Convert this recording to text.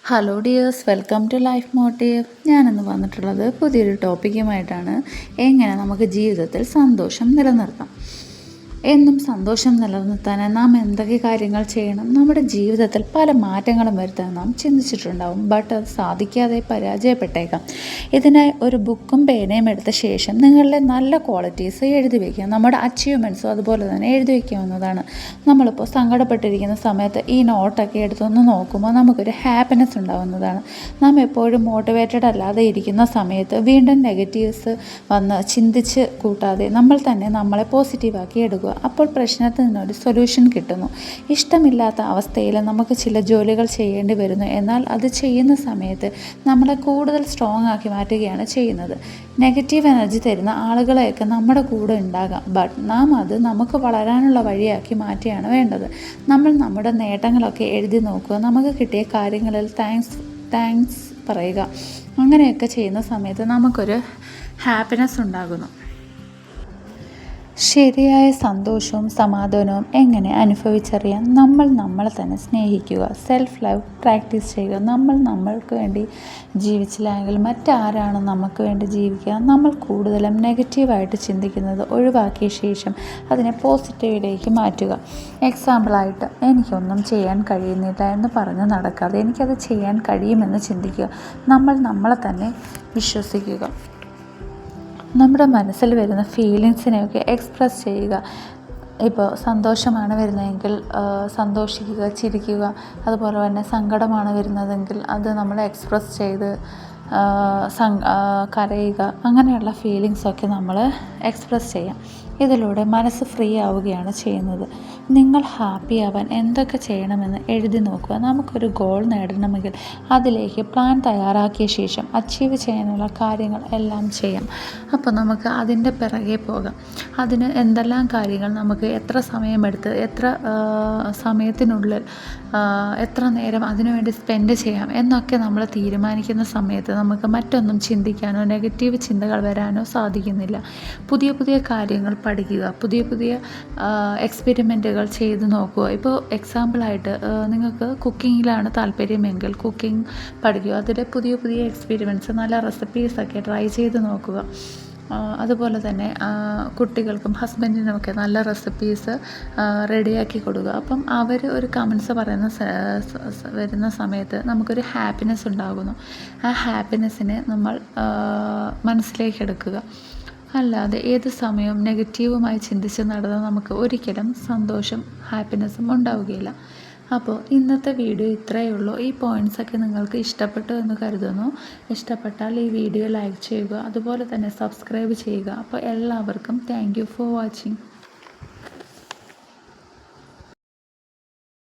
Hello dears, welcome to life motive. ഞാനിന്ന് വന്നിട്ടുള്ളത് പുതിയൊരു ടോപ്പിക്കുമായിട്ടാണ്. എങ്ങനെ നമുക്ക് ജീവിതത്തിൽ സന്തോഷം നിലനിർത്താം. എന്നും സന്തോഷം നിലനിർത്താൻ നാം എന്തൊക്കെ കാര്യങ്ങൾ ചെയ്യണം? നമ്മുടെ ജീവിതത്തിൽ പല മാറ്റങ്ങളും വരുത്താൻ നാം ചിന്തിച്ചിട്ടുണ്ടാവും. ബട്ട് അത് സാധിക്കാതെ പരാജയപ്പെട്ടേക്കാം. ഇതിനായി ഒരു ബുക്കും പേനയും എടുത്ത ശേഷം നിങ്ങളുടെ നല്ല ക്വാളിറ്റീസ് എഴുതി വയ്ക്കുക. നമ്മുടെ അച്ചീവ്മെൻറ്റ്സും അതുപോലെ തന്നെ എഴുതി വയ്ക്കാവുന്നതാണ്. നമ്മളിപ്പോൾ സങ്കടപ്പെട്ടിരിക്കുന്ന സമയത്ത് ഈ നോട്ടൊക്കെ എടുത്തൊന്ന് നോക്കുമ്പോൾ നമുക്കൊരു ഹാപ്പിനെസ് ഉണ്ടാകുന്നതാണ്. നാം എപ്പോഴും മോട്ടിവേറ്റഡ് അല്ലാതെ ഇരിക്കുന്ന സമയത്ത് വീണ്ടും നെഗറ്റീവ്സ് വന്ന് ചിന്തിച്ച് കൂട്ടാതെ നമ്മൾ തന്നെ നമ്മളെ പോസിറ്റീവാക്കി എടുക്കുക. അപ്പോൾ പ്രശ്നത്തിന് നിന്നൊരു സൊല്യൂഷൻ കിട്ടുന്നു. ഇഷ്ടമില്ലാത്ത അവസ്ഥയിൽ നമുക്ക് ചില ജോലികൾ ചെയ്യേണ്ടി വരുന്നു. എന്നാൽ അത് ചെയ്യുന്ന സമയത്ത് നമ്മളെ കൂടുതൽ സ്ട്രോങ് ആക്കി മാറ്റുകയാണ് ചെയ്യുന്നത്. നെഗറ്റീവ് എനർജി തരുന്ന ആളുകളെയൊക്കെ നമ്മുടെ കൂടെ ഉണ്ടാകാം. ബട്ട് നാം അത് നമുക്ക് വളരാനുള്ള വഴിയാക്കി മാറ്റുകയാണ് വേണ്ടത്. നമ്മൾ നമ്മുടെ നേട്ടങ്ങളൊക്കെ എഴുതി നോക്കുക. നമുക്ക് കിട്ടിയ കാര്യങ്ങളിൽ താങ്ക്സ് പറയുക. അങ്ങനെയൊക്കെ ചെയ്യുന്ന സമയത്ത് നമുക്കൊരു ഹാപ്പിനെസ് ഉണ്ടാകുന്നു. ശരിയായ സന്തോഷവും സമാധാനവും എങ്ങനെ അനുഭവിച്ചറിയാൻ? നമ്മൾ നമ്മളെ തന്നെ സ്നേഹിക്കുക. സെൽഫ് ലവ് പ്രാക്ടീസ് ചെയ്യുക. നമ്മൾ നമ്മൾക്ക് വേണ്ടി ജീവിച്ചില്ലെങ്കിൽ മറ്റാരാണ് നമുക്ക് വേണ്ടി ജീവിക്കുക? നമ്മൾ കൂടുതലും നെഗറ്റീവായിട്ട് ചിന്തിക്കുന്നത് ഒഴിവാക്കിയ ശേഷം അതിനെ പോസിറ്റീവിലേക്ക് മാറ്റുക. എക്സാമ്പിളായിട്ട്, എനിക്കൊന്നും ചെയ്യാൻ കഴിയുന്നില്ല എന്ന് പറഞ്ഞ് നടക്കാതെ എനിക്കത് ചെയ്യാൻ കഴിയുമെന്ന് ചിന്തിക്കുക. നമ്മൾ നമ്മളെ തന്നെ വിശ്വസിക്കുക. നമ്മുടെ മനസ്സിൽ വരുന്ന ഫീലിങ്സിനെയൊക്കെ എക്സ്പ്രസ് ചെയ്യുക. ഇപ്പോൾ സന്തോഷമാണ് വരുന്നതെങ്കിൽ സന്തോഷിക്കുക, ചിരിക്കുക. അതുപോലെ തന്നെ സങ്കടമാണ് വരുന്നതെങ്കിൽ അത് നമ്മൾ എക്സ്പ്രസ് ചെയ്ത് കരയുക. അങ്ങനെയുള്ള ഫീലിങ്സൊക്കെ നമ്മൾ എക്സ്പ്രസ് ചെയ്യാം. ഇതിലൂടെ മനസ്സ് ഫ്രീ ആവുകയാണ് ചെയ്യുന്നത്. നിങ്ങൾ ഹാപ്പി ആവാൻ എന്തൊക്കെ ചെയ്യണമെന്ന് എഴുതി നോക്കുക. നമുക്കൊരു ഗോൾ നേടണമെങ്കിൽ അതിലേക്ക് പ്ലാൻ തയ്യാറാക്കിയ ശേഷം അച്ചീവ് ചെയ്യാനുള്ള കാര്യങ്ങൾ എല്ലാം ചെയ്യാം. അപ്പോൾ നമുക്ക് അതിൻ്റെ പിറകെ പോകാം. അതിന് എന്തെല്ലാം കാര്യങ്ങൾ നമുക്ക് എത്ര സമയമെടുത്ത് എത്ര സമയത്തിനുള്ളിൽ എത്ര നേരം അതിനുവേണ്ടി സ്പെൻഡ് ചെയ്യാം എന്നൊക്കെ നമ്മൾ തീരുമാനിക്കുന്ന സമയത്ത് നമുക്ക് മറ്റൊന്നും ചിന്തിക്കാനോ നെഗറ്റീവ് ചിന്തകൾ വരാനോ സാധിക്കുന്നില്ല. പുതിയ പുതിയ കാര്യങ്ങൾ പഠിക്കുക. പുതിയ പുതിയ എക്സ്പെരിമെൻറ്റുകൾ ചെയ്ത് നോക്കുക. ഇപ്പോൾ എക്സാമ്പിളായിട്ട് നിങ്ങൾക്ക് കുക്കിങ്ങിലാണ് താല്പര്യമെങ്കിൽ കുക്കിംഗ് പഠിക്കുക. അതിൽ പുതിയ പുതിയ എക്സ്പെരിമെൻറ്റ്സ്, നല്ല റെസിപ്പീസൊക്കെ ട്രൈ ചെയ്ത് നോക്കുക. അതുപോലെ തന്നെ കുട്ടികൾക്കും ഹസ്ബൻഡിനുമൊക്കെ നല്ല റെസിപ്പീസ് റെഡിയാക്കി കൊടുക്കുക. അപ്പം അവർ ഒരു കമൻസ് പറയുന്ന വരുന്ന സമയത്ത് നമുക്കൊരു ഹാപ്പിനെസ് ഉണ്ടാകുന്നു. ആ ഹാപ്പിനെസ്സിനെ നമ്മൾ മനസ്സിലേക്ക് എടുക്കുക. അല്ലാതെ ഏത് സമയവും നെഗറ്റീവുമായി ചിന്തിച്ച് നടന്നാൽ നമുക്ക് ഒരിക്കലും സന്തോഷം ഹാപ്പിനെസ്സും ഉണ്ടാവുകയില്ല. അപ്പോൾ ഇന്നത്തെ വീഡിയോ ഇത്രയേ ഉള്ളൂ. ഈ പോയിൻറ്റ്സൊക്കെ നിങ്ങൾക്ക് ഇഷ്ടപ്പെട്ടു എന്ന് കരുതുന്നു. ഇഷ്ടപ്പെട്ടാൽ ഈ വീഡിയോ ലൈക്ക് ചെയ്യുക. അതുപോലെ തന്നെ സബ്സ്ക്രൈബ് ചെയ്യുക. അപ്പോൾ എല്ലാവർക്കും താങ്ക് യു ഫോർ വാച്ചിങ്.